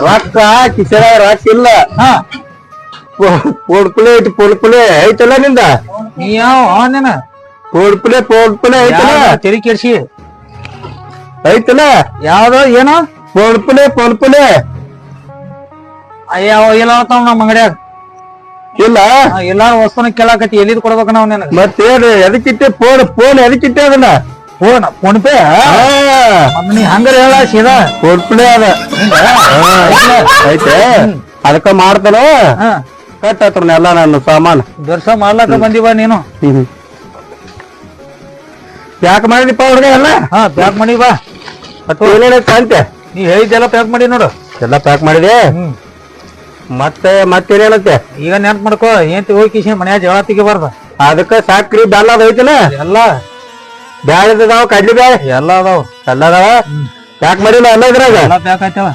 ರೊಕ್ಕ ಕಿಸರ ರೊಕ್ಕ ಇಲ್ಲ. ಹಾ ಪೋಡ್ಪುಲೆ ಐತಿ ಪೋಡ್ಪುಲೆ ಐತಲ್ಲ ನಿಂದ. ನೀ ಯಾವ ಅವನೇನ ಪೋಡ್ಪುಲೆ ಐತಲ್ಲ ತೆರಿ ಕೆಡ್ಸಿ ಐತಲ್ಲ. ಯಾವ್ದು ಏನೋ ಪೋಡ್ಪುಲೆ ಅಯ್ಯ ಇಲ್ಲ ಅಂತಾವ ನಮ್ಮ ಅಂಗಡ್ಯಾಗ ಇಲ್ಲ. ಎಲ್ಲಾರು ವಸ್ತುನ ಕೇಳಾಕತಿ ಎಲ್ಲಿದ್ ಕೊಡ್ಬೇಕ ನಾವ್ ನಿನಗ ಮತ್ತೇನು ಎದಕ್ಕಿಟ್ಟೆ ಫೋನ್ ಎದಕ್ಕಿಟ್ಟೆ ಅದನ್ನ ಫೋನ್ ಪೇ ನೀ ಹಂಗಾರ ಹೇಳ ಸೀದಾ ಪೋಡ್ಪುಲೆ ಅದ ಐತೆ ಅದಕ್ಕ ಮಾಡ್ತಾನ. ಕಟ್ಟತ್ರ ಎಲ್ಲ ನನ್ನ ಸಾಮಾನು ದರ್ಶ ಮಾಡ್ಲಾಕ ಬಂದಿವ ನೀನು. ಯಾಕೆ ಮಾಡಿದಪ್ಪ ಹುಡುಗ ಎಲ್ಲ? ಪ್ಯಾಕ್ ಮಾಡಿ ಬಾ. ಏನೇನ ಕಾಂತೆ ನೀ ಹೇಳಿದ್ದೆಲ್ಲ ಪ್ಯಾಕ್ ಮಾಡಿ ನೋಡು. ಎಲ್ಲ ಪ್ಯಾಕ್ ಮಾಡಿದೆ. ಮತ್ತೇನೇನಂತೆ ಈಗ ನೆನ್ಪ್ ಮಾಡ್ಕೋ ಏನ್ ಹೋಗಿ ಮನ್ಯಾಗ ಜಗಳ ತೆಗಿಬಾರ್ದ. ಅದಕ್ಕ ಸಾಕ್ರಿ ಬೆಲ್ಲ ಅದ ಐತನ ಎಲ್ಲ ಬ್ಯಾಳೆ ಅದಾವ ಕಡ್ಲಿ ಬ್ಯಾಳೆ ಎಲ್ಲ ಅದಾವ ಎಲ್ಲ ಅದಾವ. ಪ್ಯಾಕ್ ಮಾಡಿಲ್ಲ ಎಲ್ಲ ಇದ್ರಾಗ ಎಲ್ಲ ಪ್ಯಾಕ್ ಆಯ್ತವ.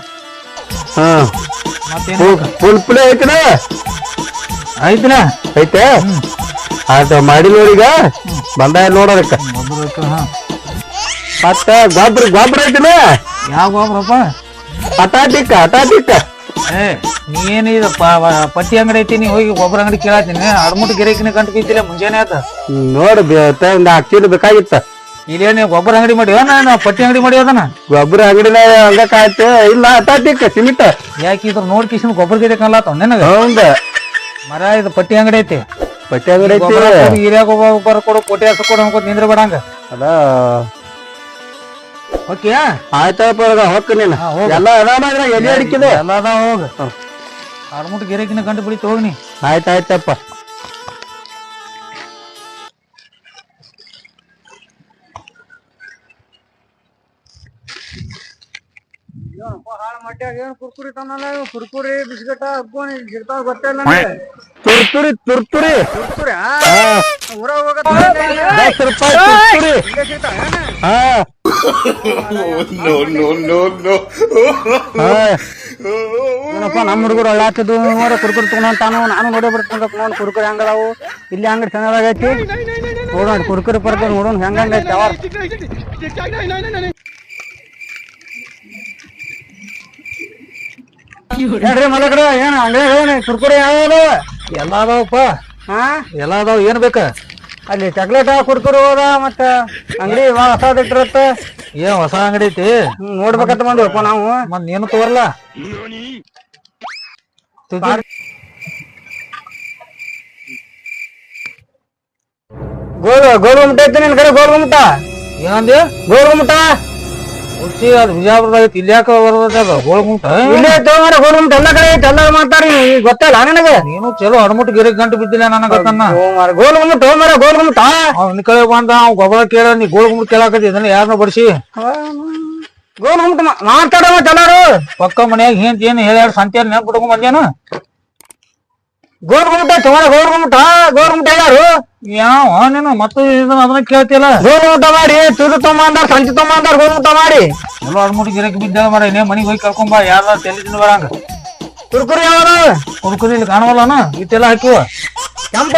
ಪುಲ್ಪುಲೆ ಐತನ ಆಯ್ತಿನ ಐತೆ. ಅದ ಮಾಡಿ ನೋಡೀಗ ಬಂದ ನೋಡೋದಕ್ಕ. ಮತ್ತ ಗೊಬ್ಬರ ಐತಿನ ಯಾವ ಗೊಬ್ರಪ್ಪ? ಅಟಾಟಿಕ್ಕ ನೀನ್ ಇದು ಪಟ್ಟಿ ಅಂಗಡಿ ಐತಿ. ನೀ ಹೋಗಿ ಗೊಬ್ಬರ ಅಂಗಡಿ ಕೇಳತ್ತೀನಿ. ಅಡ್ಮುಟ್ ಗಿರೇಕಿನ ಗಂಟು ಬಿದ್ದಿಲ್ಲ ಮುಂಜಾನೆ ಆತ ನೋಡ್ ಹಾಕ್ಸಿದ್ ಬೇಕಾಗಿತ್ತ. ಇಲ್ಲೇ ನೀವು ಗೊಬ್ಬರ ಅಂಗಡಿ ಮಾಡಿವ ನಾನು ಪಟ್ಟಿ ಅಂಗಡಿ ಮಾಡಿವದನ ಗೊಬ್ಬರ ಅಂಗಡಿನ ಹಂಗಾಯ್ತು ಇಲ್ಲ. ಅಟಾಟಿಕ್ಕ ಸಿಮಿಟ ಯಾಕೆ ಇದ್ರ ನೋಡ್ ಕಿಶನ್ ಗೊಬ್ಬರ ಗಿಡ ಕನ್ಲಾತಾವ ನಿನಗ. ಹೌದ ಮರ ಇದು ಪಟ್ಟಿ ಅಂಗಡಿ ಐತಿ. ಪಟ್ಟಿ ಅಂಗಡಿ ಐತಿ. ಹಿರಿಯಾಗ ಗೊಬ್ಬರ ಕೊಡು ಕೊಟ್ಟಿ ಹಸ ಕೊಡು ಅನ್ಕೋತ ನಿಂದ್ರ ಬೇಡಂಗ ಅದ. ಓಕೆ ಆಯ್ತಪ್ಪ ಹೊಕ್ಕ ನೀನು ಎಲ್ಲ ಅದಾವ ಎಲ್ಲಿ ಅಡಿಕಿದೆ ಎಲ್ಲ ಅದಾವ. ಹೋಗ ಅಡ್ಮುಟ್ ಗಿರೇಕಿನ ಗಂಟು ಬಿಡಿತು ಹೋಗ್ನಿ. ಆಯ್ತಾಯ್ತಪ್ಪ. ಕುರ್ಕುರಿ ಬಿಸ್ಕಟ ಗೊತ್ತಿಲ್ಲ. ತುರ್ತುರಿ ಏನಪ್ಪ ನಮ್ಮ ಹುಡುಗರು ಅಳ್ಳಾತಿದ್ದು ಕುರ್ಕುರಿ ತಗೊಂಡಂತಾನು. ನಾನು ನೋಡೇ ಬಿಡ್ತಂಗಪ್ಪ ನೋಡ್ ಕುರ್ಕುರಿ ಹಂಗದಾವು. ಇಲ್ಲಿ ಅಂಗಡಿ ಚೆನ್ನಾಗೈತಿ ನೋಡೋಣ. ಕುರ್ಕುರಿ ಪರ್ಕ ನೋಡೋಣ ಹೆಂಗೈತಿ ಅವ. ಹೇಳ್ರಿ ಮಲಕ್ರ ಏನ್ ಅಂಗಡಿ ಕುರ್ಕುರಿ ಯಾವ ಎಲ್ಲ ಅದಾವಪ್ಪ. ಎಲ್ಲ ಅದಾವ. ಏನ್ ಬೇಕ ಅಲ್ಲಿ ಚಾಕ್ಲೇಟ್ ಕುರ್ಕುರಿ ಹೋದ ಮತ್ತ ಅಂಗಡಿ ಹೊಸದ್ ಇಟ್ಟಿರತ್ತ. ಏನ್ ಹೊಸ ಅಂಗಡಿ ಐತಿ ನೋಡ್ಬೇಕಂತ ಬಂದ್ವಪ್ಪ ನಾವು. ಮತ್ ನೀನು ತೋರ್ಲ ಗೋಲ್ಗುಮಟ ಐತಿ ನಿನ್ ಕಡೆ. ಗೋಲ್ಗುಮಟ ಏನಂದಿ? ಗೋಲ್ಗುಮಟ ಹುಚ್ಚಿ ಅದು ಬಿಜಾಪುರದಾಗ ಐತಿ. ಇಲ್ಲಿ ಯಾಕೆ ಬರೋದ ಗೋಲ್ಗುಮಟ? ಇಲ್ಲಿ ಐತವ ಗೋಲ್ಗುಮಟ ಎಲ್ಲ ಕಡೆ ಐತಿ. ಎಲ್ಲ ಮಾಡ್ತಾರ ಗೊತ್ತಲ್ಲ ನನಗೆ. ನೀನು ಚಲೋ ಅಡ್ಮುಟ್ ಗಿರಿ ಗಂಟು ಬಿದ್ದಿಲ್ಲ ನನಗ ಗೋಲ್ಗುಮಟ ಮರ ಗೋಲ್ಗುಮಟ. ನಿನ್ ಕಡೆ ಬಂದ ಅವ್ ಗೊಬ್ಬರ ಕೇಳ ನೀ ಗೋಲ್ಗುಮಟ ಕೇಳಾಕತಿ. ಇದನ್ನ ಯಾರನ್ನ ಬಡಿಸಿ ಗೋಲ್ಗುಮಟ ಮಾತಾಡವ ಚಲಾರು. ಪಕ್ಕ ಮನ್ಯಾಗ ಏನ್ ಹೇಳ್ಯಾರ ಸಂತೆ ನೆನಪು ಬಿಡ್ಕೊಂಡ್ ಬಂದೇನು? ಗೋಲ್ಗುಮಟ ಚಮರ ಗೋಲ್ಗುಮಟ ಯಾರು ಯಾವ ನೀನು ಮತ್ತೆ ಅದನ್ನ ಕೇಳ್ತಿಲ್ಲ. ಗೋಲ್ಗುಮಟ ಮಾಡಿ ತುದು ತೊಂಬಂದಾರ ಸಂಚಿ ತೊಂಬಂದಾರ ಗೋಲ್ಗುಮಟ ಮಾಡಿ ಎಲ್ಲ ಅಡ್ಮುಟ್ ಗಿರಕ್ ಬಿದ್ದ ಮರ. ಇನ್ನೇ ಮನಿಗ್ ಹೋಗಿ ಕರ್ಕೊಂಬ ಯಾರ ತಲೆ ತಿಂದು ಬರಂಗ. ಕುರ್ಕುರಿ ಯಾವ ಕುರ್ಕುರಿ ಇಲ್ಲಿ ಕಾಣವಲ್ಲನ ಇಟ್ಟೆಲ್ಲ ಹಾಕಿವ ಕೆಂಪ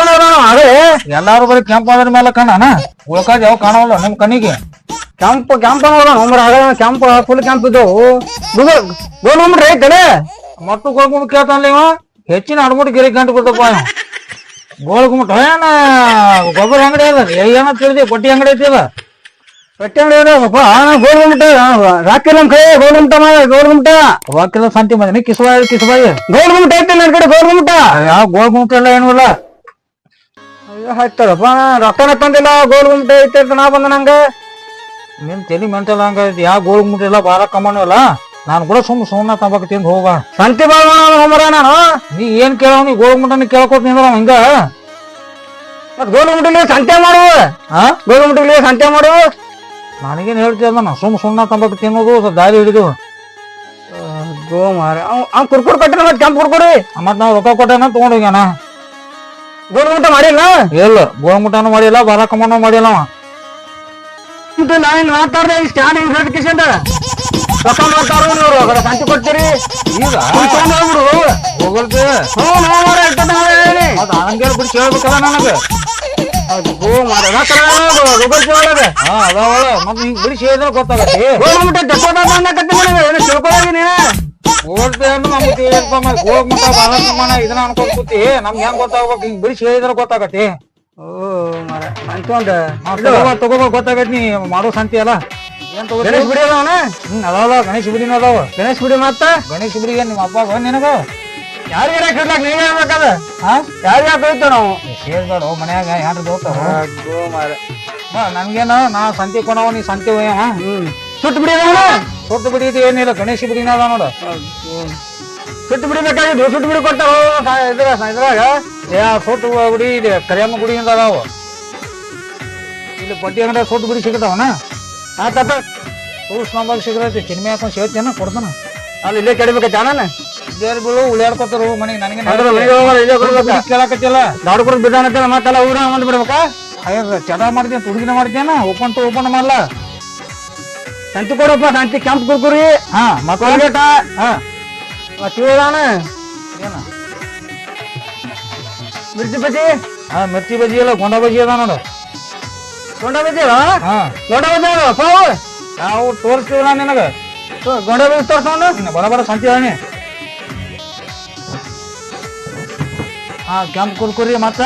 ಅದೇ ಎಲ್ಲಾರು ಬರೀ ಕೆಂಪ ಅದ್ರ ಮೇಲೆ ಕಣ್ಣನ ಉಳ್ಕಾದ ಯಾವ ಕಾಣವಲ್ಲ ನಿಮ್ ಕಣ್ಣಿಗೆ. ಕೆಂಪ ಕೆಂಪ ಫುಲ್ ಕೆಂಪ್ ಇದ್ದವು. ಗೋಲ್ಗುಮಟ ಐತಲೆ ಮತ್ತು ಗೋಲ್ಗುಮಟ ಕೇಳ್ತಾನಲ್ಲ ಇವ. ಹೆಚ್ಚಿನ ಅಡ್ಮುಟ್ ಗಿರಿ ಗಂಟು ಬಿದ್ದಪ್ಪ. ಗೋಲ್ಗುಮಟ ಏನ ಗೊಬ್ಬರ ಅಂಗಡಿ ಅದ ಏನ ತಿಳಿದಿ ಪಟ್ಟಿ ಅಂಗಡಿ ಐತಿಲ್ಲ. ಪಟ್ಟಿ ಅಂಗಡಿ ಅದಪ್ಪ ಗೋಲ್ಗುಮಟ ರಾಕಿಲ್ಲ ನಮ್ ಕೈ. ಗೋಲ್ಗುಮಟ ರಾಕಿಲ್ಲ ಸಂತಿ ಬಂದ ಕಿಸ್ಬಾಯಿ ಗೋಲ್ಗುಮಟ ಐತಿ ನನ್ ಕಡೆ. ಗೋಲ್ಗುಮಟ ಯಾವ ಗೋಲ್ಗುಮಟ ಎಲ್ಲ ಏನು ಇಲ್ಲ. ಅಯ್ಯೋ ಹಾಕ್ತಾರಪ್ಪ ರೊಕ್ಕನ ತಂದಿಲ್ಲ. ಗೋಲ್ಗುಮಟ ಐತಿ ಅಂತ ನಾ ಬಂದ ನಂಗ. ನಿನ್ ತಲಿ ಮೆಂಟಲ್ ಹಂಗ ಯಾವ ಗೋಲ್ಗುಮಟ ಇಲ್ಲ ಬಾರ ಕಮ್ಮನಲ್ಲ. ನಾನು ಕೂಡ ಸುಮ್ಮನೆ ತಂಬಾಕ ತಿಂದು ಹೋಗ ಸಂತಿ ಬಾಳ ಹೋಮರ. ನಾನು ನೀ ಏನ್ ಕೇಳವ್ ನೀ ಗೋಲ್ಗುಮಟನ ಕೇಳ್ಕೊತ ನಿಂದ್ರ ಹಂಗ. ಮತ್ ಗೋಲ್ಗುಮಟಲಿ ಸಂತೆ ಮಾಡು. ಗೋಲ್ಗುಮಟಲಿ ಸಂತೆ ಮಾಡು. ನನಗೇನ್ ಹೇಳ್ತಿದ್ದ ನಾ ಸುಮ್ಮನೆ ತಂಬಾಕ ತಿನ್ನೋದು ದಾರಿ ಹಿಡಿದು ಗೋಮಾರ. ಅವ್ ಕುರ್ಕುರಿ ಕೊಟ್ಟಿನ ಮತ್ ಕೆಂಪ್ ಕುರ್ಕುರಿ ಮತ್ ನಾವ್ ರೊಕ್ಕ ಕೊಟ್ಟನ ತಗೊಂಡ್ ಹೋಗ್ಯಾನ. ಗೋಲ್ಗುಮಟ ಮಾಡಿಲ್ಲ. ಇಲ್ಲ ಗೋಲ್ಗುಮಟನು ಮಾಡಿಲ್ಲ ಬಾರ ಕಮ್ಮನು ಮಾಡಿಲ್ಲ. ನಾವೇನ್ ಮಾತಾಡ್ದೆ ಸ್ಟ್ಯಾಂಡ್ ಹಿಂಗ್ ಹೇಳ್ಕಿಸಿಂದ ರೊಕ್ಕ ಮಾಡ್ತಾರ ನೀವು ಸಂತಿ ಕೊಡ್ತೀರಿ. ಈಗ ಗೂಗಲ್ ಪೇ ಹಂಗೇಳಿ ಬಿಡಿ ಕೇಳ್ಬೇಕಲ್ಲ ನನಗೆ. ತಿಳ್ಕೊಳ್ತಿ ಒಳಗ ಹಾ ಅದಾವಳ ಮತ್ ಹಿಂಗ್ ಬಿಡಿಸಿ ಹೇಳಿದ್ರೆ ಗೊತ್ತಾಗತ್ತೆ ಗೋಲ್ಗುಮಟ ತಿಳ್ಕೊಳಕತ್ತಿ ನೀನು ತಿಳ್ಕೊಳಗಿ ನೀನ ಹೋಗ್ತೇ ಅಂದ್ರೆ ನಮ್ಗೆ ತಿಳಿಯಪ್ಪ ಹೋಗ್ಬಿಟ್ಟ ಬಾಳ ಪ್ರಮಾಣ ಇದನ್ನ ಅನ್ಕೊಂಡ್ ಕೂತಿ ನಮ್ಗೆ ಹೆಂಗ್ ಗೊತ್ತಾಗ್ಬೇಕು ಹಿಂಗ್ ಬಿಡಿಸಿ ಹೇಳಿದ್ರೆ ಗೊತ್ತಾಗತ್ತೆ ಓ ಮರ ಅಂತೊಂದ ತಗೋಬೇಕು ಗೊತ್ತಾಗತ್ ನೀ ಮಾಡೋ ಸಂತಿ ಅಲ್ಲ ಏನ್ ತಗೋ ಗಣೇಶ್ ಬಿಡಿ ಅದಾವನ ಅದಾವ ಗಣೇಶ ಬಿಡಿನ ಅದಾವ ಗಣೇಶ್ ಬಿಡಿ ಮತ್ತ ಗಣೇಶ ಬಿಡಿಗೆ ನಿಮ್ಮ ಅಪ್ಪ ನಿನಗ ಯಾರಿಗಾರ ಕಿಡ್ಲಾಕ್ ನೀವ್ ಹೇಳ್ಬೇಕದ ಹಾ ಯಾರ್ಯಾಕ ಹೋಯ್ತು ನಾವು ಸೇರ್ಬೇಡ ಮನ್ಯಾಗ ಯಾರು ಹೋಗ್ತಾವ ಮಾರ ನನ್ಗೇನ ನಾ ಸಂತಿ ಕೊನವ ನೀ ಸಂತಿ ಒಯ್ಯ ಸುಟ್ಟು ಬಿಡಿ ಅದಾವನ ಸುಟ್ಟು ಬಿಡಿದು ಏನಿಲ್ಲ ಗಣೇಶ ಬಿಡಿನ ಅದ ನೋಡ ಸುಟ್ಟು ಬಿಡಿ ಬೇಕಾಗಿದ್ದು ಸುಟ್ಟು ಬಿಡಿ ಕೊಡ್ತಾರ ಇದ್ರಾಗ ಸುಟ್ಟು ಗುಡಿ ಇದೆ ಕರಿಯಮ್ಮ ಗುಡಿಯಿಂದ ಅದಾವ ಇಲ್ಲಿ ಬಡ್ಡಿ ಅಂಗಡಿ ಸುಟ್ಟು ಬಿಡಿ ಸಿಗತಾವನ ಆತಪ್ಪ ಟೂಸ್ ನಂಬರ್ ಸಿಗತೈತಿ ಚಿನ್ಮೆ ಹಾಕೊಂಡ್ ಸೇರ್ತೀನ ಕೊಡ್ತಾನ ಅಲ್ಲಿ ಇಲ್ಲೇ ಕಡಿಬೇಕ ನಾನು ದೇರ್ ಬೀಳು ಉಳಿಯಾಡ್ಕೊತಾರ ಮನೆಗೆ ನನಗೆ ಕೇಳಕತ್ತಿಲ್ಲ ದಾಡ್ಕೊಡ್ ಬಿದ್ದಾನತ್ತಲ್ಲ ಮತ್ತೆಲ್ಲ ಊರ ಬಂದ್ ಬಿಡ್ಬೇಕಾ ಚಟ ಮಾಡ್ತೀನಿ ತುಡುಗಿನ ಮಾಡ್ತೇನ ಓಪನ್ ಟು ಓಪನ್ ಮಾಡಲ್ಲ ಸಂತಿ ಕೊಡಪ್ಪ ಸಂತಿ ಕೆಂಪ್ ಕುರ್ಕುರಿ ಹಾ ಮಕ್ಕಳ ಹಾ ಮತ್ತಿದಾನ ಏನ ಮಿರ್ಚಿ ಬಜ್ಜಿ ಹಾ ಮಿರ್ಚಿ ಬಜ್ಜಿ ಇಲ್ಲ ಗೊಂಡ ಬಜ್ಜಿ ಅದ ನೋಡು ಗೊಂಡ ಬಜ್ಜಿ ಹಾ ಗೊಂಡ ಬಜ್ಜಿ ಪಾವು ನಾವು ತೋರಿಸ್ತೀವಿ ನಾ ನಿನಗ ಗೊಂಡ ಬಜ್ಜಿ ತೋರ್ಸೋಣ ಬರಬರ ಸಂತಿ ಹೇಳಿ ಹಾ ಕೆಂಪ್ ಕುರ್ಕುರಿ ಮತ್ತ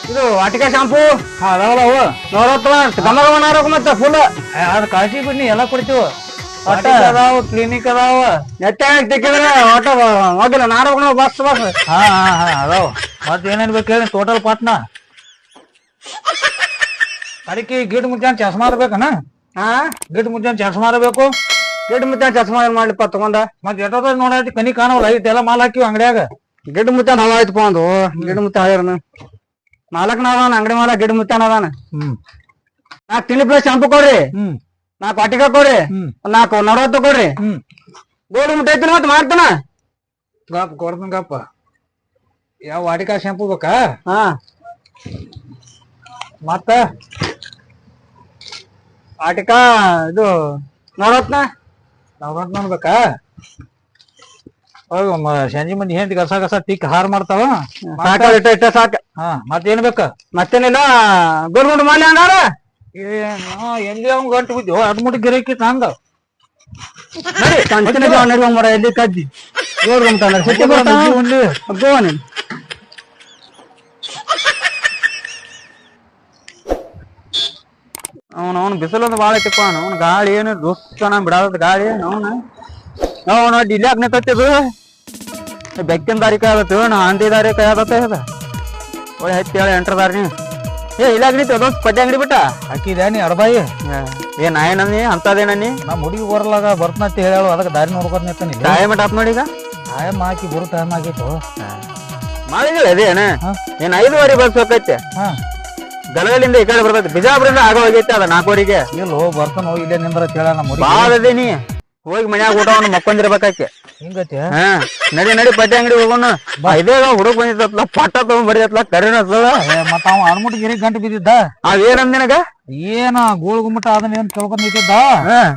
ಇದು ವಾಟಿಕ ಶಾಂಪೂ ಹಾ ಅದಾವಲ್ಲ ಅವು ನೋಡತ್ತ ಗಮನ ಮತ್ತೆ ಫುಲ್ ಅದ್ ಕಾಳಜಿ ಬಿಡ್ನಿ ಎಲ್ಲ ಕೊಡ್ತೀವ ಅದಾವ ಕ್ಲಿನಿಕ್ ಅದಾವ ನೆಟ್ಟಾಗ ತೆಕ್ಕಿದ್ರೆ ಒಟ್ಟ ಹೋಗಿಲ್ಲ ನಾಡೋಣ ಬಸ್ ಬಸ್ ಹಾ ಹಾ ಹಾ ಅದಾವ ಮತ್ ಏನೇನ್ ಬೇಕು ಹೇಳಿ ಟೋಟಲ್ ಪಾಟ್ನ ಅದಕ್ಕೆ ಗಿಡ ಮುಚ್ಚಾನ್ ಚಸ್ಮಾ ಇರ್ಬೇಕನ ಹಾ ಗಿಡ ಮುಚ್ಚಾನ್ ಚಸ್ಮಾ ಇರ್ಬೇಕು ಗಿಡ್ ಮುತ್ತ ಚಸ್ಮಾ ಏನ್ ಮಾಡ್ಲಿಪ್ಪ ತಗೊಂಡ ಮತ್ ಎಷ್ಟೊತ್ತ ನೋಡೈತಿ ಕನಿ ಕಾಣವಲ್ಲ ಐತಿ ಎಲ್ಲ ಮಾಲ್ ಹಾಕಿವ್ ಅಂಗಡ್ಯಾಗ ಗಿಡ್ ಮುತ್ತಾನ ಹವಾ ಆಯ್ತಪ್ಪ ಒಂದು ಗಿಡ್ ಮುತ್ತ ಹಾಯರ್ನ ಮಾಲಕ್ನ ಅದಾನ ಅಂಗಡಿ ಮಾಲ ಗಿಡ್ ಮುತ್ತಾನ ಅದಾನ ನಾಕ್ ತಿಂಡಿ ಪ್ಲೇಸ್ ಶಾಂಪೂ ಕೊಡ್ರಿ ನಾಕ್ ವಾಟಿಕ ಕೊಡ್ರಿ ನಾಕ್ ನಡವತ್ತು ಕೊಡ್ರಿ ಗೋಲ್ಡ್ ಮುಟ್ಟ ಐತಿ ಮತ್ ಮಾಡ್ತಾನ ಗಪ್ ಕೊಡ್ತನ ಗಪ್ಪ ಯಾವ ವಾಟಿಕಾ ಶಾಂಪೂ ಬೇಕಾ ಹಾ ಮತ್ತ ವಾಟಿಕ ಇದು ನೋಡತ್ನ ನವರತ್ನ ಬೇಕಾ ಸಂಜೆ ಮಂದಿ ಹೆಂಡತಿ ಗಸ ಗಸ ತಿಕ್ ಹಾರ್ ಮಾಡ್ತಾವ ಸಾಕ ಇಟ್ಟ ಸಾಕ ಹಾ ಮತ್ತೇನ್ ಬೇಕ ಮತ್ತೇನಿಲ್ಲ ಗೋಲ್ಗುಂಡ್ ಮಾಲಿ ಹಂಗಾರ ಎಲ್ಲಿ ಅವ್ನ್ ಗಂಟು ಬಿದ್ದು ಅದ್ ಮುಟ್ಟಿ ಗಿರಕಿ ಹಂಗ ನಡಿ ಮರ ಎಲ್ಲಿ ಕದ್ದಿ ಗೋಲ್ಗುಂಡ್ ಸಿಟ್ಟಿ ಬರ್ತಾನ ಗೋವನಿ ಅವನು ಬಿಸಿಲೊಂದು ಬಾಳ ಐತಿಪ್ಪ ಅವನು ಗಾಳಿ ಏನು ದುಸ್ತನ ಬಿಡಾದ ಗಾಳಿ ಅವನು ಡಿಲ್ಲಿ ಆಗ್ನೇತದು ಬೆಕ್ಕಿನ ದಾರಿ ಕಾಯದತ್ತು ನಾ ಅಂದಿ ದಾರಿ ಕಾಯದತ್ತ ಅದ ಒಳ್ಳೆ ಹತ್ತಿ ಹೇಳಿ ಎಂಟ್ರದಾರಿ ಏ ಇಲ್ಲ ಆಗ್ನಿತ್ತು ಅದೊಂದು ಪಡ್ಡೆ ಅಂಗಡಿ ಬಿಟ್ಟ ಹಾಕಿದ್ಯಾ ನೀ ಅಡಬಾಯಿ ಏ ನಾಯೇನನ್ನಿ ಅಂತದೇನನ್ನಿ ನಮ್ಮ ಹುಡುಗಿ ಬರಲಾಗ ಬರ್ತನಂತ ಹೇಳು ಅದಕ್ಕೆ ದಾರಿ ನೋಡ್ಕೊತ ನಿಂತಾನೆ ಟೈಮ್ ಆತ್ ನೋಡಿ ಈಗ ಟೈಮ್ ಹಾಕಿ ಬರೋ ಟೈಮ್ ಆಗಿತ್ತು ಮಾಡಿದಿಲ್ಲ ಅದೇನ ಏನ್ 5:15 ಬಸ್ ಹೋಗೈತೆ ಹಾ ಗಲಗಲಿಂದ ಈ ಕಡೆ ಬರ್ತೈತಿ ಬಿಜಾಪುರದಿಂದ ಆಗ ಹೋಗೈತೆ ಅದ 4:00 ಇಲ್ಲೋ ಬರ್ತಾನ ಇಲ್ಲೇ ನಿಂದ್ರ ಹೇಳ ನಮ್ಮ ಹುಡುಗಿ ಬಾಳ ಅದೇನಿ ಹೋಗಿ ಮನ್ಯಾಗ ಊಟ ಮಕ್ಕೊಂದಿರ್ಬೇಕಾಕೆ ಹಿಂಗತಿ ಹಾ ನಡಿ ಪಡ್ಡೆ ಅಂಗಡಿ ಹೋಗೋಣ ಇದೇ ಹುಡುಗ ಬಂದಿತ್ತಲ್ಲ ಪಟ್ಟ ತಗೊಂಡ್ಬರಿಯತ್ಲ ಕರಿನ ಮತ್ತ ಅವ ಅಣ್ಮುಟ್ ಗಿರಿ ಗಂಟು ಬಿದ್ದಿದ್ದ ಅವೇನಂದ ನಿನಗ ಏನ ಗೋಳ್ ಗುಮ್ಮಟ ಅದನ್ನ ಏನ್ ಕೇಳ್ಕೊಂಡ್ ನಿಂತಿದ್ದ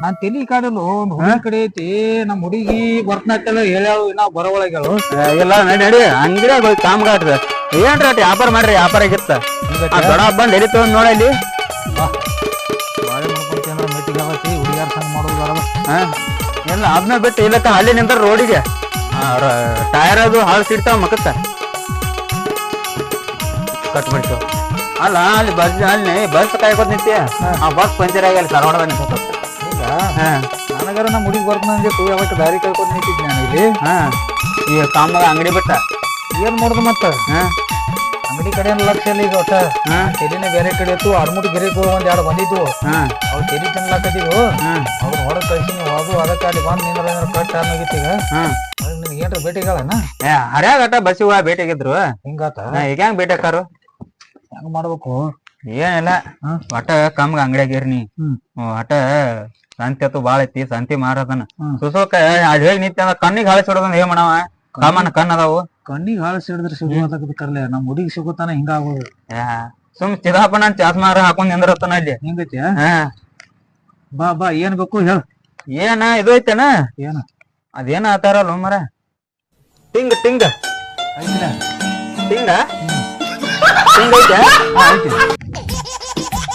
ನಾನ್ ತಲಿ ಕಾಡಿಲ್ಲ ಒಂದ್ ಹುಡುಗಿ ಕಡೆ ಐತಿ ನಮ್ ಹುಡುಗಿ ಬರ್ತನತ್ತಲ್ಲ ಹೇಳ್ಯಾಳು ಇನ್ನ ಬರೋವಳಗ್ಯಾಳು ಇಲ್ಲ ನಡಿ ಅಂಗಡಿಯಾಗ ಹೋಗಿ ಕಾಮಗಾಟ್ದ ಏನ್ರಿ ಅಟ್ ವ್ಯಾಪಾರ ಮಾಡ್ರಿ ವ್ಯಾಪಾರ ಆಗಿತ್ತ ದೊಡ್ಡ ಬಂದ್ ಎಲ್ಲಿ ತಗೊಂಡ್ ನೋಡ ಇಲ್ಲಿ ಬಾಳೆ ಮಾಡ್ಕೊಂತೇನ ಮೆಟ್ಟಿಗೆ ಆಗತಿ ಹುಡುಗಿಯಾರ ಸಂಗ ಮಾಡೋದು ಹಾ ಎಲ್ಲ ಅದನ್ನ ಬಿಟ್ಟು ಇಲ್ಲಕ್ಕ ಅಲ್ಲಿ ನಿಂತಾರ ರೋಡಿಗೆ ಟೈರ್ ಅದು ಹಾಳು ಸಿಡ್ತಾವ ಮಕ್ಕತ್ತ ಕಟ್ ಮಾಡ್ತಾವ ಅಲ್ಲ ಅಲ್ಲಿ ಬಸ್ ಕಾಯ್ಕೋತ್ ನಿಂತಿ ಆ ಬಸ್ ಪಂಚರ್ ಆಗಿ ಅಲ್ಲಿ ಧಾರವಾಡದಾಗ ನಿಂತ ಈಗ ನನಗಾರ ನಮ್ಮ ಹುಡುಗಿ ಬರ್ತನ ಅಂದಿತ್ತು ಯಾವತ್ತು ದಾರಿ ಕಳ್ಕೊಂಡ್ ನಿಂತಿದ್ದೆ ನಾನು ಇಲ್ಲಿ ಈ ಕಾಮಗ ಅಂಗಡಿ ಬಿಟ್ಟ ಏನ್ ಮಾಡುದು ಮತ್ತ ಅಂಗಡಿ ಕಡೆ ಲಕ್ಷ ಇಲ್ಲ ಈಗ ಒಟ್ಟ ತೆಲಿನ ಬೇರೆ ಕಡೆ ಇತ್ತು ಅಡ್ಮುಟ್ ಗಿರಿಗಳು ಒಂದ್ ಎರಡು ಬಂದಿದ್ವು ಅವ್ ತೆಲಿ ತಿನ್ಲಾಕತ್ತಿದ್ವು ಅವ್ರು ಹೊರಗ್ ಕಳ್ಸಿ ನೀವು ಅದು ಅದಕ್ಕೆ ಅಲ್ಲಿ ಬಂದ್ ನಿಂದ್ರ ಕಟ್ ಆಗಿತ್ತು ಈಗ ನಿನ್ಗೆ ಏನ್ರ ಭೇಟಿಗಳನ ಹರ್ಯಾಗಟ ಬಸ್ಸಿಗೆ ಭೇಟಿಯಾಗಿದ್ರು ಹಿಂಗಾತ ಈಗ ಹೆಂಗ್ ಭೇಟಿಯಾಕಾರು ಹೆಂಗ್ ಮಾಡ್ಬೇಕು ಏನಿಲ್ಲ ಒಟ್ಟ ಕಮ್ಗ ಅಂಗಡಿಯಾಗಿರ್ ನೀ ಒಟ್ಟ ಸಂತಿ ಅತ್ತು ಬಾಳ ಐತಿ ಸಂತಿ ಮಾರದನ ಸುಸೋಕ ಅದ್ ಹೇಗ್ ನಿಂತ ಕಣ್ಣಿಗೆ ಹಾಳಿಸಿಡೋದನ್ನ ಹೇಗ್ ಮಾಡವ ಕಾಮನ್ ಕಣ್ ಅದಾವು ಕಣ್ಣಿಗೆ ಹಾಳು ಸಿಡಿದ್ರೆ ಸಿಗುವ ಕರ್ಲೆ ನಮ್ ಹುಡುಗಿ ಸಿಗುತ್ತಾನ ಹಿಂಗಾಗೋದು ಸುಮ್ ಚಿದಾಪ ನಾನ್ ಚಾಸ್ಮಾರ ಹಾಕೊಂಡ್ ನಿಂದ್ರತ್ತನ ಅಲ್ಲಿ ಹಿಂಗೈತಿ ಬಾ ಏನ್ ಬೇಕು ಹೇಳ ಏನ ಇದು ಐತೆನ ಏನ ಅದೇನ ಆತಾರಲ್ಲ ಮರ ಟಿಂಗ್ ಟಿಂಗ್ ಟಿಂಗ ಟಿಂಗ್ ಐತೆ ಐತಿ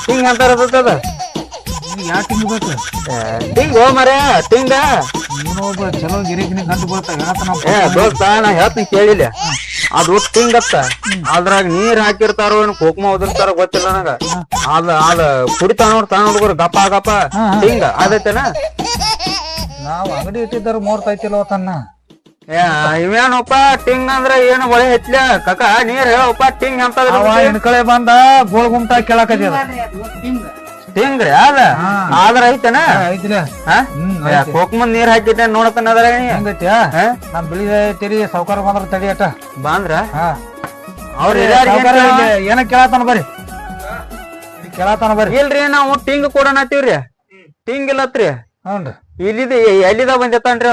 ಟಿಂಗ್ ಅಂತಾರ ಅದ ಯಾವ ಟಿಂಗ್ ಬೇಕು ಟಿಂಗ್ ಹೋ ಮರ ಟಿಂಗ ನೀನು ಒಬ್ಬ ಚಲೋ ಗಿರಿಕಿನಿ ಗಂಟು ಬರ್ತಾವ ದೋಸ್ತ ನಾ ಹೇಳ್ತೀನಿ ಕೇಳಿಲ್ಲ ಅದು ಟಿಂಗ್ ಅತ್ತ ಅದ್ರಾಗ ನೀರ್ ಹಾಕಿರ್ತಾರೋ ಏನ್ ಕುಕ್ಮ ಉದಿರ್ತಾರ ಗೊತ್ತಿಲ್ಲ ನನಗ ಅದ ಕುಡಿತಾನ ನೋಡ್ ತಾನ ಹುಡುಗರು ಗಪ್ಪ ಗಪ್ಪ ಟಿಂಗ ಅದೈತೆನ ನಾವ್ ಅಂಗಡಿ ಇಟ್ಟಿದ್ದಾರ ಮೂರ್ತೈತಿಲ್ವ ತನ್ನ ಇವೇನಪ್ಪ ಟಿಂಗ್ ಅಂದ್ರ ಏನು ಒಳೆ ಹೆಚ್ಚಲ ಕಕ್ಕ ನೀರ್ ಹೇಳಪ್ಪ ಟಿಂಗ್ ಅಂತ ಕಡೆ ಬಂದ ಗೋಳ್ ಗುಮ್ಟ ಕೇಳಕತ್ತಿದ ಟಿಂಗ್ ರೀ ಅದ ಆದ್ರ ಐತೆನ ಐತಿಲ್ಲ ಕೋಕ್ಮಂದ್ ನೀರ್ ಹಾಕಿಟ್ಟೆ ನೋಡತನ ಅದ್ರ ಹೆಂಗೈತಿ ನಮ್ ಬಿಳಿ ತೆರಿ ಸಾವ್ಕಾರ ಬಂದ್ರ ತಡಿ ಅಟ ಬಂದ್ರ ಅವ್ರ ಏನ ಕೇಳತಾನ ಬರ್ರಿ ಕೇಳತಾನ ಬರ್ರಿ ಇಲ್ರಿ ನಾವು ಟಿಂಗ್ ಕೊಡೋಣತ್ತೀವ್ರಿ ಟಿಂಗ್ ಇಲ್ಲತ್ರಿ ಹ್ಞೂನ್ರಿ ಇಲ್ಲಿದ ಎಲ್ಲಿದ ಬಂದಿತ್ತಾನ್ರಿ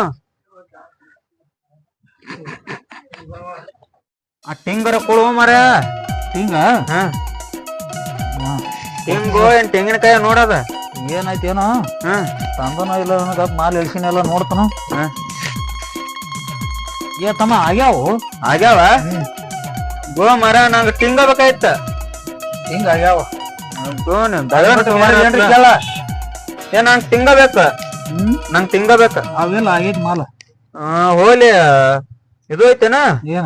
ಆ ಟಿಂಗರ ಕೊಡುವ ಮರ ಹಿಂಗ ಟಿಂಗು ಏನ್ ತೆಂಗಿನಕಾಯಿ ನೋಡದ ಏನಾಯ್ತು ಏನೋ ತಂದನೋ ಇಲ್ಲ ನನಗ ಮಾಲ್ ಎಳ್ಸಿನೆಲ್ಲ ನೋಡ್ತಾನ ಏ ತಮ್ಮ ಆಗ್ಯಾವು ಆಗ್ಯಾವ ಗೋ ಮರ ನಂಗ ಟಿಂಗ ಬೇಕಾಯ್ತ ಹಿಂಗ ಆಗ್ಯಾವ ಏ ನಂಗ್ ತಿಂಗ ಬೇಕ ನಂಗ್ ತಿಂಗ ಬೇಕ ಅವೆಲ್ಲ ಆಗೈತಿ ಮಾಲ ಹೋಲಿ ಇದು ಐತೆನ ಏನ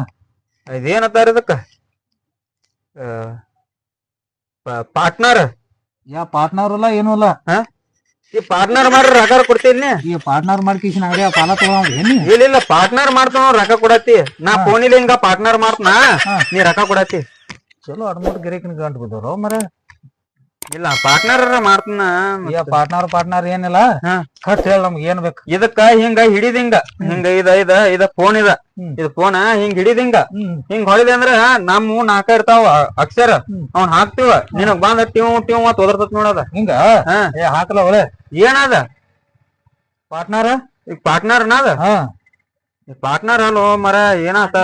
ಇದೇನತ್ತಾರ ಇದಕ್ಕ ಪಾರ್ಟ್ನರ್ ಯಾ ಪಾರ್ಟ್ನರ್ ಇಲ್ಲ ಏನೂ ಇಲ್ಲ ಈ ಪಾರ್ಟ್ನರ್ ಮಾಡ್ರಿ ರೊಕ್ಕ ಕೊಡ್ತೀನಿ ಈ ಪಾರ್ಟ್ನರ್ ಮಾಡ್ಕೇಶನ್ ಅಂಗಡಿ ಪಾಲ ತಗೊಂಡ್ ಏನಿ ಇಲ್ಲ ಪಾರ್ಟ್ನರ್ ಮಾಡ್ತಾನ ರೊಕ್ಕ ಕೊಡತಿ ನಾ ಫೋನಿಲ್ಲ ಹಿಂಗ ಪಾರ್ಟ್ನರ್ ಮಾಡ್ತನಾ ನೀ ರೊಕ್ಕ ಕೊಡತಿ ಚಲೋ ಅಡ್ಮೋಟ್ ಗಿರಿಕಿನ ಗಂಟು ಬಿದ್ದವ್ರು ಮರ ಇಲ್ಲ ಪಾರ್ಟ್ನರ್ ಮಾಡ್ತನ ಪಾರ್ಟ್ನರ್ ಏನಿಲ್ಲ ಕಟ್ ಹೇಳ ನಮ್ಗೆ ಏನ್ ಬೇಕು ಇದಕ್ಕ ಹಿಂಗ ಹಿಡಿದಿಂಗ ಹಿಂಗ ಇದ ಫೋನ್ ಇದು ಫೋನ್ ಹಿಂಗ್ ಹಿಡಿದಿಂಗ ಹಿಂಗ್ ಹೊಳಿದೆ ಅಂದ್ರ ನಮ್ಮ ನಾಲ್ಕ ಇರ್ತಾವ ಅಕ್ಷರ ಅವ್ನ್ ಹಾಕ್ತಿವ ನಿನಗ್ ಬಂದ ಟಿವ್ ಟಿವ್ ಮತ್ ಒದರ್ತತ್ ನೋಡದ ಹಿಂಗ ಹಾಕಲ್ಲ ಒಳ್ಳೆ ಏನದ ಪಾರ್ಟ್ನರ್ ಈಗ ಪಾರ್ಟ್ನರ್ ಅದ ಪಾರ್ಟ್ನರ್ ಅಲ್ಲೋ ಮರ ಏನಾತ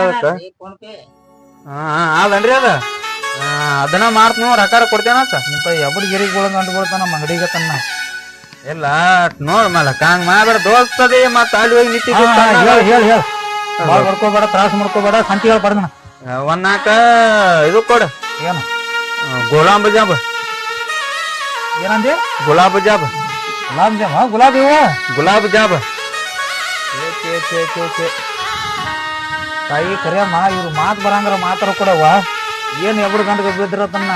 ಅದನ್ರಿ ಅದ ಅದನ್ನ ಮಾಡ್ತ ರೊಕ್ಕ ಕೊಡ್ತೇನತ್ತ ಇಂತ ಎಬ್ಬಡ್ ಗಿರಿಗೊಳಂಗ ಅಂಟ್ಕೊಳ್ತಾನ ನಮ್ಮ ಅಂಗಡಿಗೆ ತನ್ನ ಇಲ್ಲ ನೋಡ್ ಮಲಕ ಹಂಗ ಮಾಡ್ಬೇಡ ದೋಸ್ತದಿ ಮತ್ತ ಅಲ್ಲಿ ಹೋಗಿ ನಿಂತಿ ಹೇಳ ಮಾಡ್ಕೋಬೇಡ ತ್ರಾಸ ಮಾಡ್ಕೋಬೇಡ ಸಂತಿಗಳು ಪಡ್ದನ ಒಂದ್ ಇದು ಕೊಡ ಏನು ಗುಲಾಬ್ ಜಾಬ್ ಏನಂದಿ ಗುಲಾಬ್ ಜಾಬ್ ಗುಲಾಬಿ ಗುಲಾಬ್ ಜಾಬ್ ತಾಯಿ ಕರಿಯಮ್ಮ ಇವ್ರು ಮಾತ್ ಬರಂಗ್ರ ಮಾತಾರ ಕೊಡವ ಏನ್ ಎಬ್ಬಡ್ ಗಂಟೆ ಬಿದ್ರ ತನ್ನ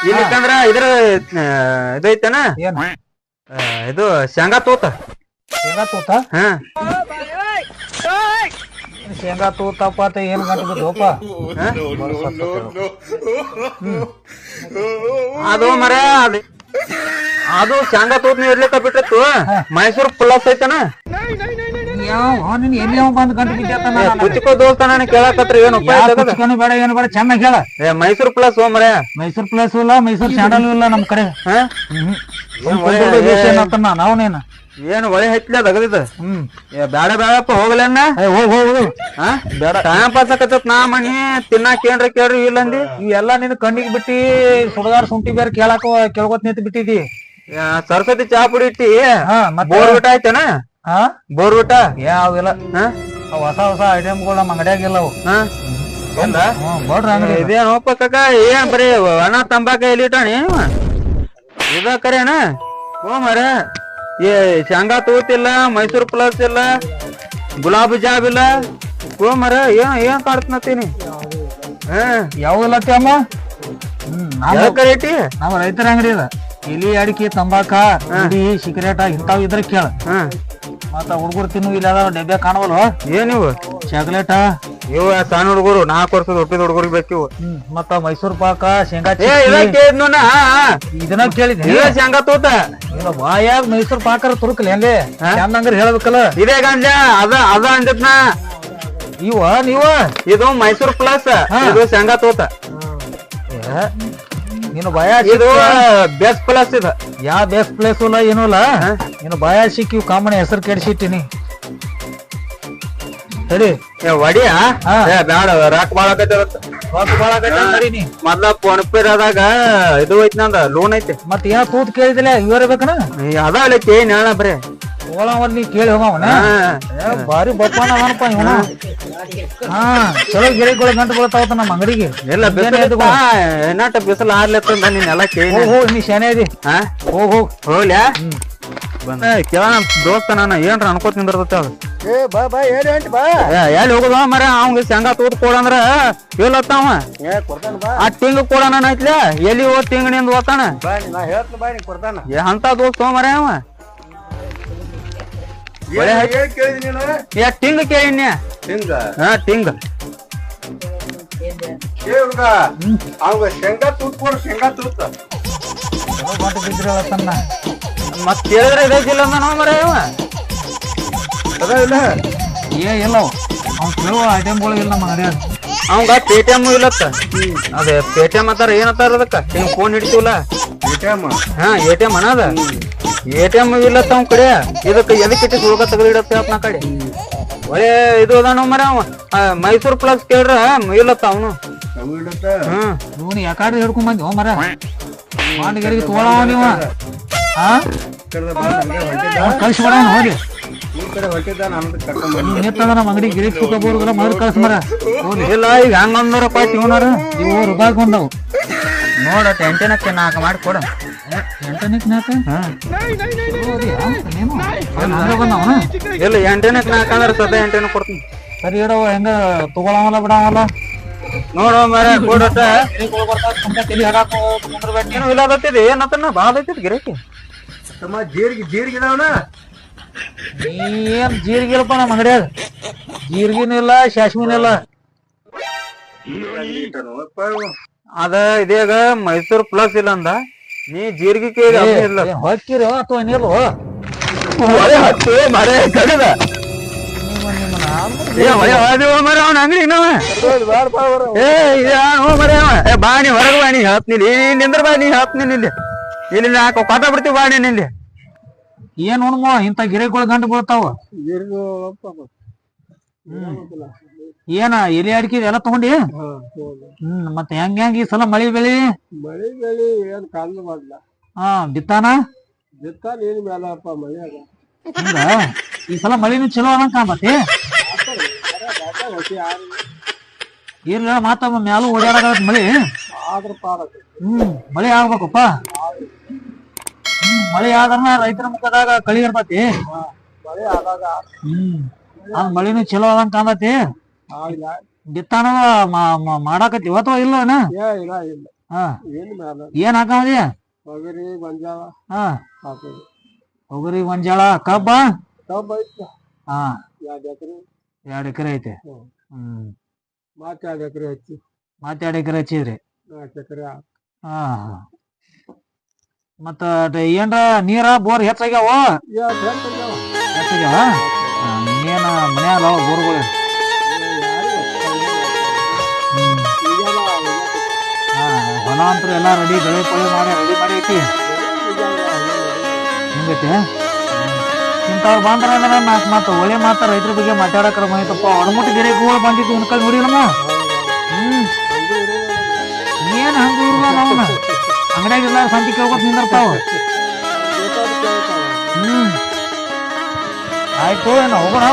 ಇಲ್ಲಿಕಂದ್ರ ಇದ್ರ ಇದೈತನ ಏನ್ ಇದು ಶೇಂಗಾ ತೂತ ಶೇಂಗಾ ತೂತಪ್ಪ ಏನ್ ಗಂಟೆ ಬಿದ್ದೋಪ ಅದು ಮರ ಅದು ಶೇಂಗಾ ತೂತ್ ಇರ್ಲಿಕ್ಕ ಬಿಟ್ಟಿತ್ತು ಮೈಸೂರ್ ಪ್ಲಸ್ ಐತನ ಎಲ್ಲಿ ಬಂದ್ ಗಂಟು ಬಿದ್ದಾನ ಕುಚಿಕೋ ದೋಸ್ತ ನಾನು ಕೇಳಕತ್ರ ಏನು ಬೇಡ ಏನು ಬೇಡ ಚೆನ್ನಾಗಿ ಹೇಳ ಮೈಸೂರ್ ಪ್ಲಸ್ ಮರ ಮೈಸೂರ್ ಪ್ಲೇಸ್ ಇಲ್ಲ ಮೈಸೂರ್ ಸ್ಯಾಂಡಲ್ ಇಲ್ಲ ನಮ್ ಕಡೆ ನಾವನೇನ ಏನ್ ಒಳ್ಳೆ ಹಚ್ಚಲ ತಗದಿದ ಬ್ಯಾಡ ಬ್ಯಾಡಪ್ಪ ಹೋಗ್ಲೇನ ಬೇಡ ಟೈಮ್ ಪಾಸ್ ಆಕತ್ತ ನಾ ಮನಿ ತಿನ್ನಾಕ ಏನ್ರ ಕೇಳ್ರಿ ಇಲ್ಲಂದಿ ಇವೆಲ್ಲಾ ನಿನ್ ಕಣ್ಣಿಗೆ ಬಿಟ್ಟಿ ಸುಡಗಾರ ಶುಂಠಿ ಬೇರೆ ಕೇಳ್ಕೊತ್ ನಿಂತ ಬಿಟ್ಟಿದಿ ಸರಸ್ವತಿ ಚಾ ಪುಡಿ ಇಟ್ಟಿ ಬೋರ್ ಊಟ ಆಯ್ತನ ಬೋರ್ ಊಟ ಯಾವಿಲ್ಲ ಹೊಸ ಹೊಸ ಐಟಮ್ಗಳು ನಮ್ಮ ಅಂಗಡಿಯಾಗಿಲ್ಲ ಅವು ಇದೇನಪ್ಪ ಕಾಕ ಏನ್ ಬರೀ ಒಣ ತಂಬಾಕ ಎಲ್ಲಿ ಇಟ್ಟಾಣಿ ಇದ ಕರೇನ ಓ ಮರ ಏ ಶೇಂಗಾ ತೂತಿಲ್ಲ ಮೈಸೂರ್ ಪ್ಲಸ್ ಇಲ್ಲ ಗುಲಾಬ್ ಜಾಬ್ ಇಲ್ಲ ಓ ಮರ ಏನ್ ಕಾಡ್ತನತ್ತೀನಿ ಯಾವಿಲ್ಲ ಅಮ್ಮ ಕರೇಟಿ ನಮ್ಮ ರೈತರ ಅಂಗಡಿ ಅದ ಇಲಿ ಅಡಿಕೆ ತಂಬಾಕ ಗುಡಿ ಸಿಗರೇಟ ಇಂತಾವ್ ಇದ್ರ ಕೇಳ ಮತ್ತ ಹುಡುಗರು ತಿನ್ನು ಇಲ್ಲ ಡಬ್ಬೆ ಕಾಣವಲ್ವ ಏನಿವು ಚಾಕ್ಲೇಟ ಇವ ಸಣ್ಣ ಹುಡುಗರು 4 ವರ್ಷದ ಹುಟ್ಟಿದ ಹುಡುಗರಿಗೆ ಬೇಕಿವು ಮತ್ತ ಮೈಸೂರ್ ಪಾಕ ಶೇಂಗಾ ಇದನ್ನ ಕೇಳಿದ್ದೆ ಶೇಂಗಾ ತೂತ ಇಲ್ಲ ಬಾಯಾಗ ಮೈಸೂರ್ ಪಾಕರ ತುರುಕಲಿ ಹೆಂಗೆ ಚಂದಂಗ್ರ ಹೇಳ್ಬೇಕಲ್ಲ ಇದೇ ಗಂಜ ಅದ ಅಂಜತ್ನ ನೀವ ಇದು ಮೈಸೂರ್ ಪ್ಲಸ್ ಇದು ಶೇಂಗಾ ತೂತ ನೀನು ಭಯ ಇದು ಬೆಸ್ಟ್ ಪ್ಲಸ್ ಇದು ಯಾವ ಬೆಸ್ಟ್ ಪ್ಲೇಸ್ ಇಲ್ಲ ಏನೂ ಇಲ್ಲ ನೀನು ಭಯ ಸಿಕ್ಕಿ ಕಾಮಣಿ ಹೆಸರು ಕೆಡಿಸಿಟ್ಟಿನಿ ಸರಿ ಒಡಿಯ ಬ್ಯಾಡ ರಾಕ್ ಮೊದ್ಲ ಫೋನ್ ಪೇ ಆದಾಗ ಇದು ಐತಿ ನಂದ ಲೋನ್ ಐತಿ ಮತ್ ಏನ ತೂತ್ ಕೇಳಿದಿಲ್ಲ ಇವರೇ ಬೇಕನ ಅದ ಕೇಳಿ ಹೇಳ ಬರೇ ತಗೊಳವಲ್ ನೀ ಕೇಳಿ ಹೋಗವನ ಬಾರಿ ಬಪ್ಪನ ಅವನಪ್ಪ ಇವನ ಹಾ ಚಲೋ ಗಿರಿಗಳು ಗಂಟು ಬೀಳ್ತಾವತ್ತ ನಮ್ಮ ಅಂಗಡಿಗೆ ಎಲ್ಲ ಏನಾಟ ಬಿಸಿಲು ಆರ್ಲತ್ತ ನೀನೆಲ್ಲ ಕೇಳಿ ಹೋಗ್ ನೀ ಶಾನೆ ಅದಿ ಹೋಗ್ ಹೋಗ್ ಹೋಗ್ಲ್ಯಾ ಕೇಳ ನಮ್ ದೋಸ್ತ ನಾನು ಏನ್ರ ಅನ್ಕೋತ ನಿಂದಿರ್ತೈತಿ ಅದು ಎಲ್ಲಿ ಹೋಗುದ ಮರ ಅವಂಗ ಶೇಂಗಾ ತೋಟ ಕೊಡಂದ್ರ ಹೇಳತ್ತಾವ ಆ ತಿಂಗ್ ಕೊಡಣ ಐತ್ಲ ಎಲ್ಲಿ ಹೋದ್ ತಿಂಗಳಿಂದ ಓದ್ತಾನ ಅಂತ ದೋಸ್ತ ಮರ ಅವ ತಿಂಗ್ ಕೇಳಿನ್ಯ ಹಾ ತಿಂಗ್ ಶೇಂಗಾ ತೂತ್ ಕೊಡು ಶೇಂಗಾ ತೂತ್ ಗಂಟು ಬಿದ್ದಿರತ್ತನ್ನ ಮತ್ ಕೇಳಿದ್ರೆ ಇದಕ್ಕಿಲ್ಲ ಅಂದ ನಾವ್ ಮರ ಅವ ಅದ ಇಲ್ಲ ಇಲ್ಲ ಅವ್ನು ಕೇಳುವ ಐಟಮ್ಗಳು ಇಲ್ಲ ನಮ್ಮ ಅಂಗಡಿಯಾಗ ಅವಂಗ ಪೇಟಿಎಂ ಇಲ್ಲತ್ತ ಅದೇ ಪೇಟಿಎಂ ಅಂತಾರ ಏನಂತಾರ ಅದಕ್ಕ ಹಿಂಗ್ ಫೋನ್ ಹಿಡಿತೀವಲ್ಲ ಹಾ ಎಟಿಎಂ ಅನ್ನದ ಎಟಿಎಂ ಇಲ್ಲತ್ತ ಅವ್ ಕಡೆ ಇದಕ್ಕೆ ಎದಕ್ಕೆ ಇಟ್ಟು ಹೋಗ ತಗಲಿಡತ್ತೆ ಅಪ್ಪ ನಾ ಕಡೆ ಒಳ್ಳೆ ಇದು ಅದಾನ ಮರ ಅವ ಮೈಸೂರ್ ಪ್ಲಸ್ ಕೇಳ್ರ ಇಲ್ಲತ್ತ ಅವನು ಹ್ಮ್ ಇವನು ಯಾಕಾದ್ರೆ ಹಿಡ್ಕೊಂಡ್ ಬಂದಿ ಮರ ಮಾಡಿಗರಿಗೆ ತೋಳವ ನೀವ ಕಳ್ಸಿ ಬಡ ಹೋಗಿ ನಿತ್ತದ ನಮ್ಮ ಅಂಗಡಿ ಗಿರಿ ಸುತ್ತಬೋರ್ಗರ ಮಾಡಿ ಕಳ್ಸ ಮರ ಇಲ್ಲ ಈಗ ಹಂಗಂದ್ರಪ್ಪ ಇವನಾರ ಇವು ರೂಪಾಯಿ ಬಂದವು ನೋಡ ಎಂಟನಕ್ಕೆ 4 ಮಾಡಿ ಕೊಡ ಎಂಟನಕ್ಕೆ 4 ಇಲ್ಲ ಎಂಟನಕ್ಕೆ 4 ಅಂದ್ರೆ ಸದ 8 ಕೊಡ್ತೀನಿ ಸರಿ ಇಡವ ಹೆಂಗ ತಗೊಳವಲ್ಲ ಬಿಡವಲ್ಲ ನೋಡುವ ಮರ ಕೊಡಟ ಏನು ಇಲ್ಲ ಅದತ್ತಿದೆ ಏನತ್ತನ ಭಾಳ ಐತಿದ್ ಗಿರಕಿ ಜೀರಿಗೆ ಇದಾವನ ಏನ್ ಜೀರಿಗೆ ಇಲ್ಲಪ್ಪ ನಮ್ಮ ಅಂಗಡಿಯಾಗ ಜೀರಿಗಿನೂ ಇಲ್ಲ ಶಾಶ್ಮಿನೂ ಇಲ್ಲ ಅದ ಇದೇಗ ಮೈಸೂರ್ ಪ್ಲಸ್ ಇಲ್ಲ ಅಂದ ನೀ ಜೀರಿಗೆ ಇಲ್ಲ ಹೊಕ್ಕಿರೋ ಅಥವಾ ನೀರು ಮರ ಕಡಿದ ಮರ ಅವನ ಅಂಗಡಿ ಬಾಣಿ ಹೊರಗ ಬಾಣಿ ಹೇಳ್ತೀನಿ ನಿಂದ್ರ ಬಾಣಿ ಹೇಳ್ತೀನಿ ಇಲ್ಲಿ ಇಲ್ಲಿ ನಾಲ್ಕು ಪಾಠ ಬಿಡ್ತೀವಿ ಬಾಣಿ ನಿಲ್ಲಿ ಏನ್ ನೋಡ್ಮ ಇಂತ ಗಿರಿಗಳು ಗಂಟು ಬೀಳ್ತಾವ ಏನ ಎಲೆ ಅಡಿಕೆ ಎಲ್ಲ ತಗೊಂಡಿ ಮತ್ತೆ ಹೆಂಗ್ ಈ ಸಲ ಮಳಿ ಬೆಳಿ ಏನ್ ಕಾಲ ಮಾಡ್ಲ ಬಿತ್ತಾನ ಏನ್ ಮೇಲಪ್ಪ ಮಳಿ ಅದ ಹಿಂಗ ಈ ಸಲ ಮಳಿನೂ ಚಲೋ ಅನ್ನಂಗ್ ಕಾಣತಿ ಏನ್ ಮಾತ ಮ್ಯಾಲೂ ಓಡಾಡಕ ಮಳಿ ಮಳಿ ಆಗ್ಬೇಕಪ್ಪ ಮಳಿ ಆದ್ರ ರೈತರ ಮುಖದಾಗ ಕಳಿ ಇರ್ತತಿ ಮಳಿನೂ ಚಲೋ ಆದಂಗ ಕಾಣತಿ ಬಿತ್ತಾನ ಮಾಡಾಕತಿ ಅಥವಾ ಇಲ್ಲನ ಏನ್ ಹಾಕದಿ ತೊಗರಿ ಗೊಂಜಾಳ ಕಬ್ಬ 2 ಎಕರೆ ಐತೆ ಮತ್ತೆ 2 ಎಕರೆ ಹಚ್ಚಿ ಮತ್ತೆ 2 ಎಕರೆ ಹಚ್ಚಿದ್ರಿ ಮತ್ತ ಏನ್ರ ನೀರ ಬೋರ್ ಹೆಚ್ಚಾಗ್ಯಾವ ಹೆಚ್ಚಾಗ್ಯಾವ ಇನ್ನೇನ ಮನ್ಯಾಗ ಬೋರ್ಗಳು ಹೊಲ ಅಂತೂ ಎಲ್ಲಾ ರೆಡಿ ಬೆಳೆ ಪಳೆ ಮಾಡಿ ರೆಡಿ ಮಾಡಿ ಐತಿ ಹಿಂಗೈತಿ ಇಂಥವ್ ಬಂದ್ರ ಅಂದ್ರೆ ಮಾತು ಒಳ್ಳೆ ಮಾತ ರೈತರ ಬಗ್ಗೆ ಮಾತಾಡಕ್ರ ಮಾಹಿತಪ್ಪ ಒಣಮುಟ್ಟಿ ಗಿರಿಗಳು ಬಂದಿದ್ದು ಉಣ್ಕಲ್ ನೋಡಿ ನಮ್ಮ ಏನ್ ಹಂಗ ಅವನ ಅಂಗಡಿಯಾಗೆಲ್ಲ ಸಂತಿ ಕೇಳ್ಕೊತ ನಿಂದಿರ್ತಾವ ಆಯ್ತು ಹೋಗೋಣ